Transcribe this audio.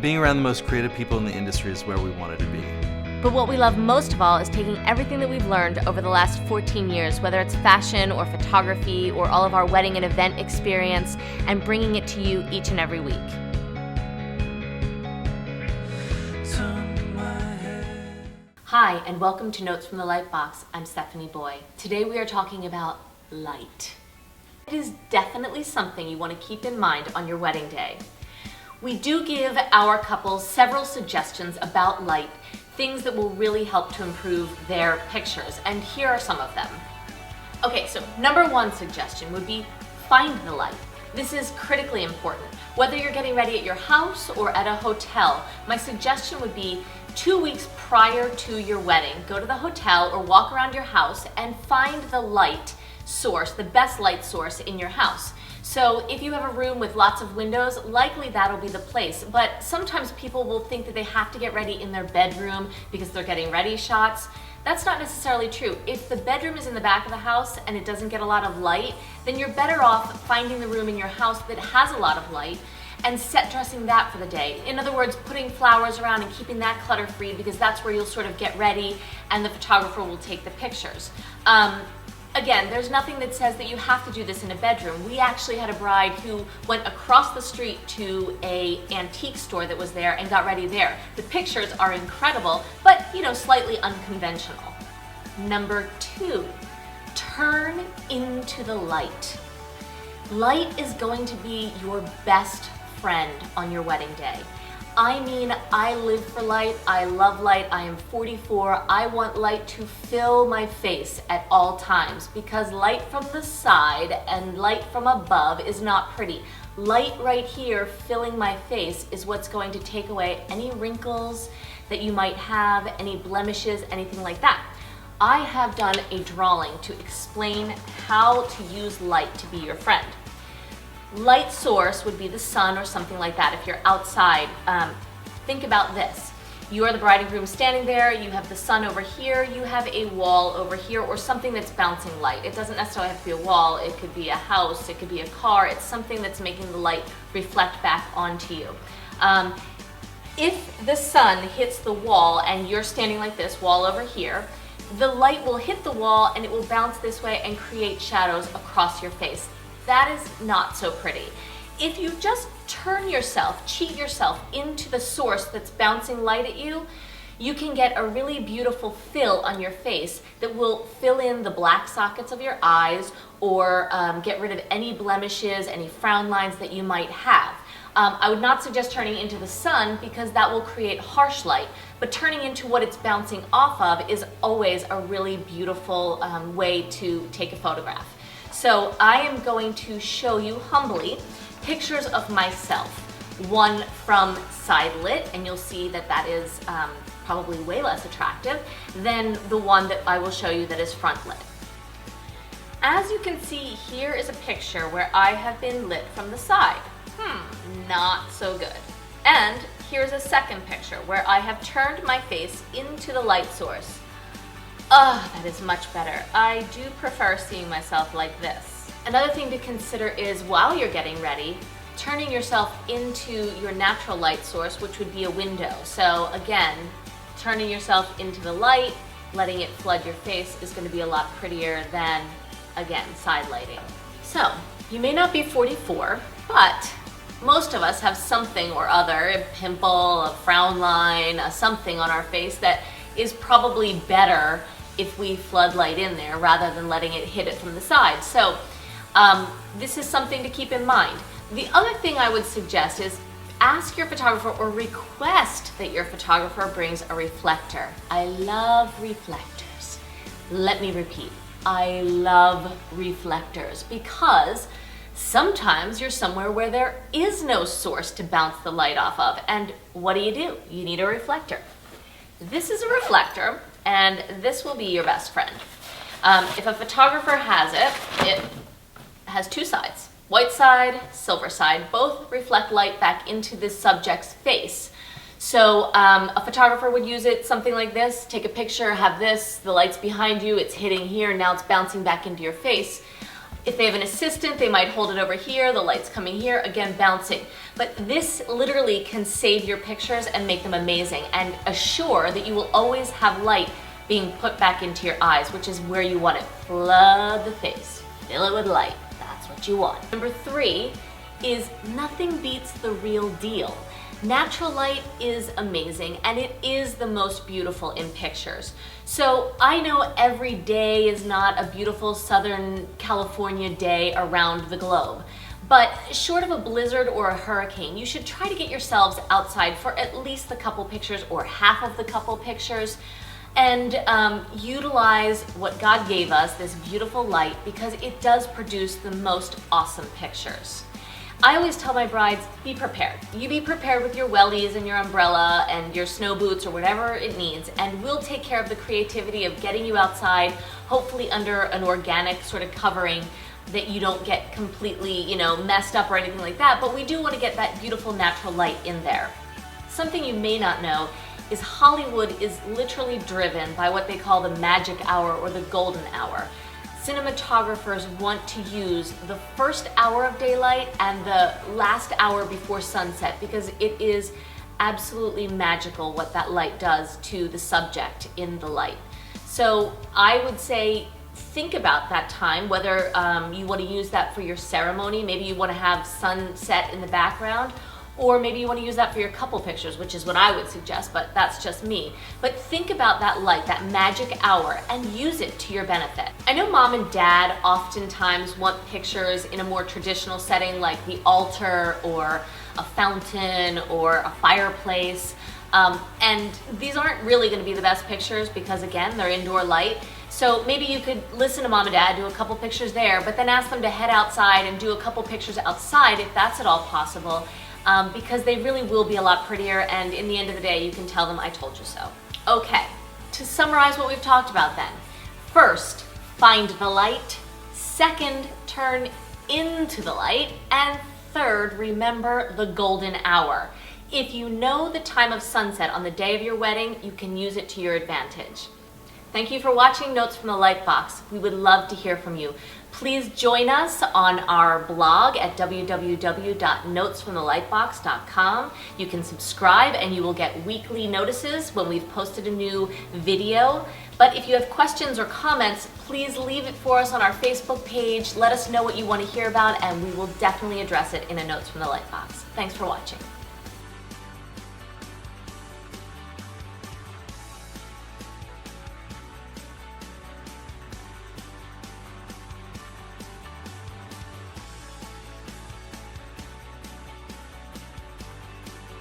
Being around the most creative people in the industry is where we wanted to be. But what we love most of all is taking everything that we've learned over the last 14 years, whether it's fashion or photography or all of our wedding and event experience, and bringing it to you each and every week. Hi, and welcome to Notes from the Lightbox. I'm Stephanie Boye. Today we are talking about light. It is definitely something you want to keep in mind on your wedding day. We do give our couples several suggestions about light, things that will really help to improve their pictures, and here are some of them. Okay, so number one suggestion would be find the light. This is critically important. Whether you're getting ready at your house or at a hotel, my suggestion would be 2 weeks prior to your wedding, go to the hotel or walk around your house and find the light source, the best light source in your house. So if you have a room with lots of windows, likely that'll be the place. But sometimes people will think that they have to get ready in their bedroom because they're getting ready shots. That's not necessarily true. If the bedroom is in the back of the house and it doesn't get a lot of light, then you're better off finding the room in your house that has a lot of light and set dressing that for the day. In other words, putting flowers around and keeping that clutter-free, because that's where you'll sort of get ready and the photographer will take the pictures. Again, there's nothing that says that you have to do this in a bedroom. We actually had a bride who went across the street to an antique store that was there and got ready there. The pictures are incredible, but slightly unconventional. Number two, turn into the light. Light is going to be your best friend on your wedding day. I mean, I live for light, I love light, I am 44, I want light to fill my face at all times because light from the side and light from above is not pretty. Light right here filling my face is what's going to take away any wrinkles that you might have, any blemishes, anything like that. I have done a drawing to explain how to use light to be your friend. Light source would be the sun or something like that. If you're outside, think about this. You are the bride and groom standing there, you have the sun over here, you have a wall over here, or something that's bouncing light. It doesn't necessarily have to be a wall, it could be a house, it could be a car, it's something that's making the light reflect back onto you. If the sun hits the wall and you're standing like this, wall over here, the light will hit the wall and it will bounce this way and create shadows across your face. That is not so pretty. If you just turn yourself, cheat yourself into the source that's bouncing light at you, you can get a really beautiful fill on your face that will fill in the black sockets of your eyes or get rid of any blemishes, any frown lines that you might have. I would not suggest turning into the sun because that will create harsh light, but turning into what it's bouncing off of is always a really beautiful way to take a photograph. So I am going to show you humbly pictures of myself. One from side lit, and you'll see that that is probably way less attractive than the one that I will show you that is front lit. As you can see, here is a picture where I have been lit from the side. Not so good. And here's a second picture where I have turned my face into the light source. That is much better. I do prefer seeing myself like this. Another thing to consider is while you're getting ready, turning yourself into your natural light source, which would be a window. So again, turning yourself into the light, letting it flood your face is going to be a lot prettier than, again, side lighting. So, you may not be 44, but most of us have something or other, a pimple, a frown line, something on our face that is probably better if we flood light in there rather than letting it hit it from the side. So this is something to keep in mind. The other thing I would suggest is ask your photographer or request that your photographer brings a reflector. I love reflectors. Let me repeat, I love reflectors because sometimes you're somewhere where there is no source to bounce the light off of, and what do? You need a reflector. This is a reflector, and this will be your best friend. If a photographer has it, it has two sides. White side, silver side, both reflect light back into the subject's face. So a photographer would use it something like this, take a picture, have this, the light's behind you, it's hitting here, now it's bouncing back into your face. If they have an assistant, they might hold it over here, the light's coming here, again, bouncing. But this literally can save your pictures and make them amazing and assure that you will always have light being put back into your eyes, which is where you want it. Flood the face, fill it with light. That's what you want. Number 3 is nothing beats the real deal. Natural light is amazing and it is the most beautiful in pictures. So I know every day is not a beautiful Southern California day around the globe, but short of a blizzard or a hurricane, you should try to get yourselves outside for at least the couple pictures or half of the couple pictures and utilize what God gave us, this beautiful light, because it does produce the most awesome pictures. I always tell my brides, be prepared. You be prepared with your wellies and your umbrella and your snow boots or whatever it needs, and we'll take care of the creativity of getting you outside, hopefully under an organic sort of covering that you don't get completely, messed up or anything like that, but we do want to get that beautiful natural light in there. Something you may not know is Hollywood is literally driven by what they call the magic hour or the golden hour. Cinematographers want to use the first hour of daylight and the last hour before sunset because it is absolutely magical what that light does to the subject in the light. So I would say think about that time, whether you want to use that for your ceremony, maybe you want to have sunset in the background, or maybe you want to use that for your couple pictures, which is what I would suggest, but that's just me. But think about that light, that magic hour, and use it to your benefit. I know mom and dad oftentimes want pictures in a more traditional setting like the altar or a fountain or a fireplace. And these aren't really going to be the best pictures because, again, they're indoor light. So maybe you could listen to mom and dad, do a couple pictures there, but then ask them to head outside and do a couple pictures outside if that's at all possible. Because they really will be a lot prettier, and in the end of the day, you can tell them I told you so. Okay, to summarize what we've talked about then. First, find the light. Second, turn into the light. And third, remember the golden hour. If you know the time of sunset on the day of your wedding, you can use it to your advantage. Thank you for watching Notes from the Lightbox. We would love to hear from you. Please join us on our blog at www.notesfromthelightbox.com. You can subscribe and you will get weekly notices when we've posted a new video. But if you have questions or comments, please leave it for us on our Facebook page. Let us know what you want to hear about and we will definitely address it in a Notes from the Lightbox. Thanks for watching.